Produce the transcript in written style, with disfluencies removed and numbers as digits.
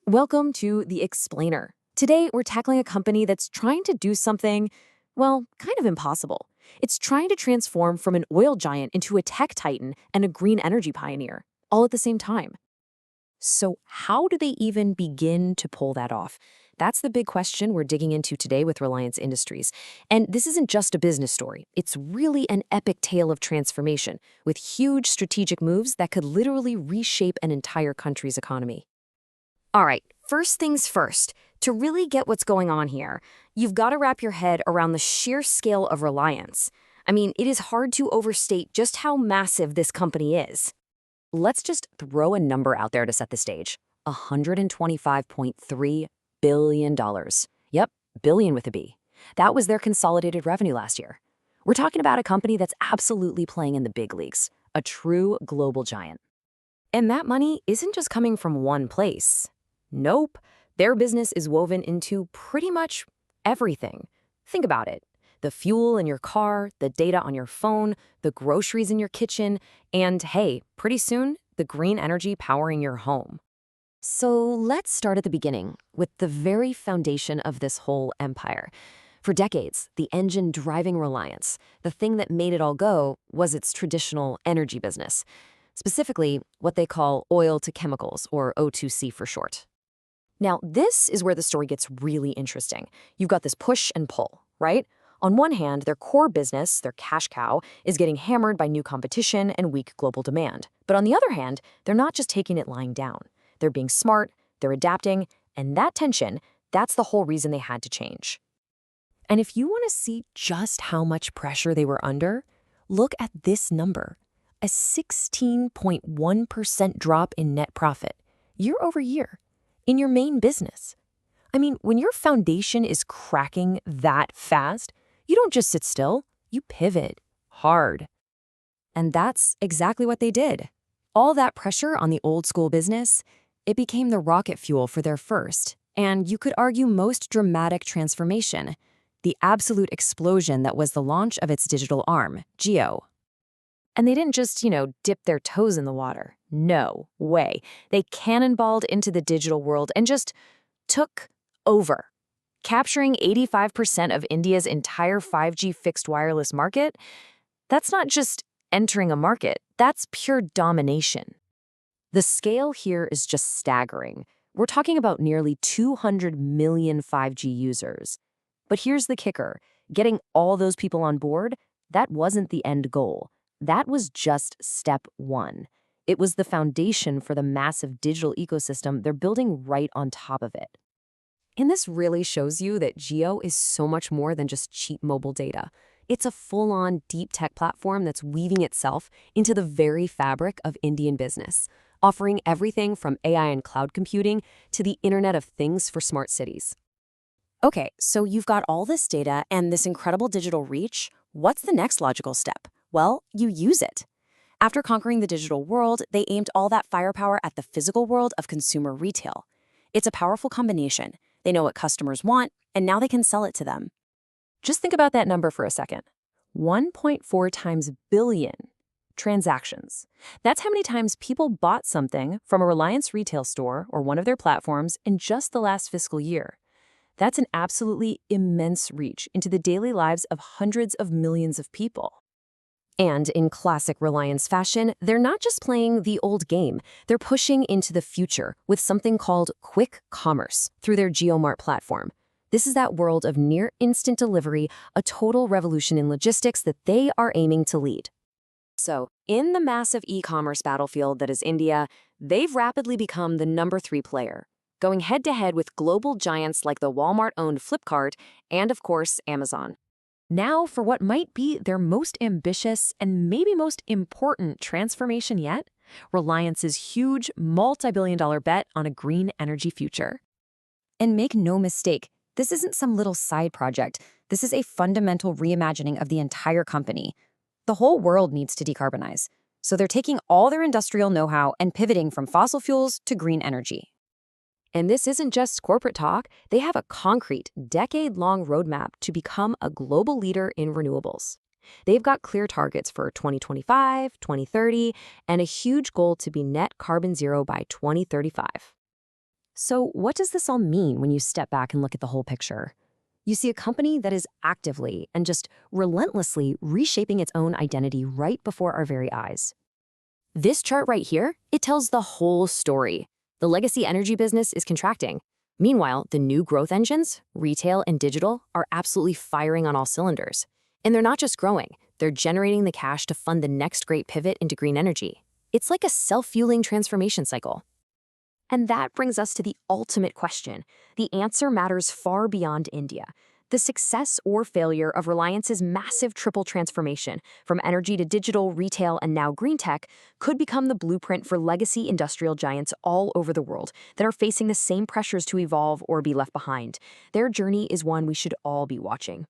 Welcome to The Explainer. Today, we're tackling a company that's trying to do something, well, kind of impossible. It's trying to transform from an oil giant into a tech titan and a green energy pioneer, all at the same time. So, how do they even begin to pull that off? That's the big question we're digging into today with Reliance Industries. And this isn't just a business story, it's really an epic tale of transformation with huge strategic moves that could literally reshape an entire country's economy. All right, first things first. To really get what's going on here, you've got to wrap your head around the sheer scale of Reliance. I mean, it is hard to overstate just how massive this company is. Let's just throw a number out there to set the stage. $125.3 billion. Yep, billion with a B. That was their consolidated revenue last year. We're talking about a company that's absolutely playing in the big leagues, a true global giant. And that money isn't just coming from one place. Nope. Their business is woven into pretty much everything. Think about it. The fuel in your car, the data on your phone, the groceries in your kitchen, and hey, pretty soon, the green energy powering your home. So let's start at the beginning, with the very foundation of this whole empire. For decades, the engine driving Reliance, the thing that made it all go, was its traditional energy business. Specifically, what they call oil to chemicals, or O2C for short. Now, this is where the story gets really interesting. You've got this push and pull, right? On one hand, their core business, their cash cow, is getting hammered by new competition and weak global demand. But on the other hand, they're not just taking it lying down. They're being smart, they're adapting, and that tension, that's the whole reason they had to change. And if you want to see just how much pressure they were under, look at this number. A 16.1% drop in net profit, year over year, in your main business. I mean, when your foundation is cracking that fast, you don't just sit still, you pivot hard. And that's exactly what they did. All that pressure on the old school business, it became the rocket fuel for their first, and you could argue most dramatic transformation, the absolute explosion that was the launch of its digital arm, Jio. And they didn't just, dip their toes in the water. No way. They cannonballed into the digital world and just took over, capturing 85% of India's entire 5G fixed wireless market. That's not just entering a market, that's pure domination. The scale here is just staggering. We're talking about nearly 200 million 5G users. But here's the kicker. Getting all those people on board, that wasn't the end goal. That was just step one. It was the foundation for the massive digital ecosystem they're building right on top of it. And this really shows you that Jio is so much more than just cheap mobile data. It's a full-on deep tech platform that's weaving itself into the very fabric of Indian business, offering everything from AI and cloud computing to the Internet of Things for smart cities. Okay, so you've got all this data and this incredible digital reach. What's the next logical step? Well, you use it. After conquering the digital world, they aimed all that firepower at the physical world of consumer retail. It's a powerful combination. They know what customers want, and now they can sell it to them. Just think about that number for a second. 1.4 times billion transactions. That's how many times people bought something from a Reliance retail store or one of their platforms in just the last fiscal year. That's an absolutely immense reach into the daily lives of hundreds of millions of people. And in classic Reliance fashion, they're not just playing the old game, they're pushing into the future with something called quick commerce through their JioMart platform. This is that world of near-instant delivery, a total revolution in logistics that they are aiming to lead. So, in the massive e-commerce battlefield that is India, they've rapidly become the number 3 player, going head-to-head with global giants like the Walmart-owned Flipkart and, of course, Amazon. Now for what might be their most ambitious and maybe most important transformation yet, Reliance's huge multi-billion-dollar bet on a green energy future. And make no mistake, this isn't some little side project. This is a fundamental reimagining of the entire company. The whole world needs to decarbonize, so they're taking all their industrial know-how and pivoting from fossil fuels to green energy. And this isn't just corporate talk. They have a concrete, decade-long roadmap to become a global leader in renewables. They've got clear targets for 2025, 2030, and a huge goal to be net carbon zero by 2035. So, what does this all mean when you step back and look at the whole picture? You see a company that is actively and just relentlessly reshaping its own identity right before our very eyes. This chart right here, it tells the whole story. The legacy energy business is contracting. Meanwhile, the new growth engines, retail and digital, are absolutely firing on all cylinders. And they're not just growing, they're generating the cash to fund the next great pivot into green energy. It's like a self-fueling transformation cycle. And that brings us to the ultimate question. The answer matters far beyond India. The success or failure of Reliance's massive triple transformation from energy to digital, retail, and now green tech could become the blueprint for legacy industrial giants all over the world that are facing the same pressures to evolve or be left behind. Their journey is one we should all be watching.